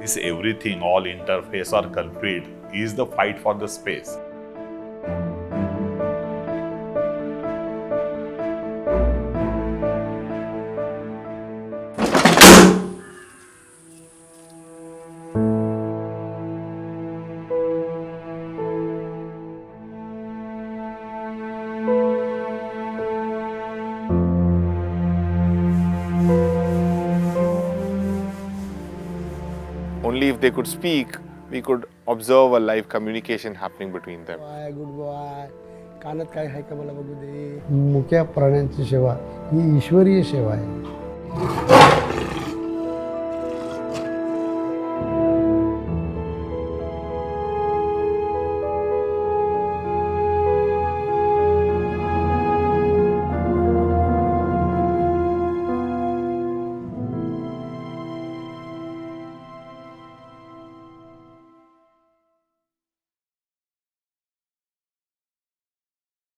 This everything, all interface or culprit is the fight for the space. Only if they could speak, we could observe a live communication happening between them. Good boy कानात काय आहे का मला बघू दे. मुक्या प्राण्यांची सेवा ही ईश्वरीय सेवा आहे.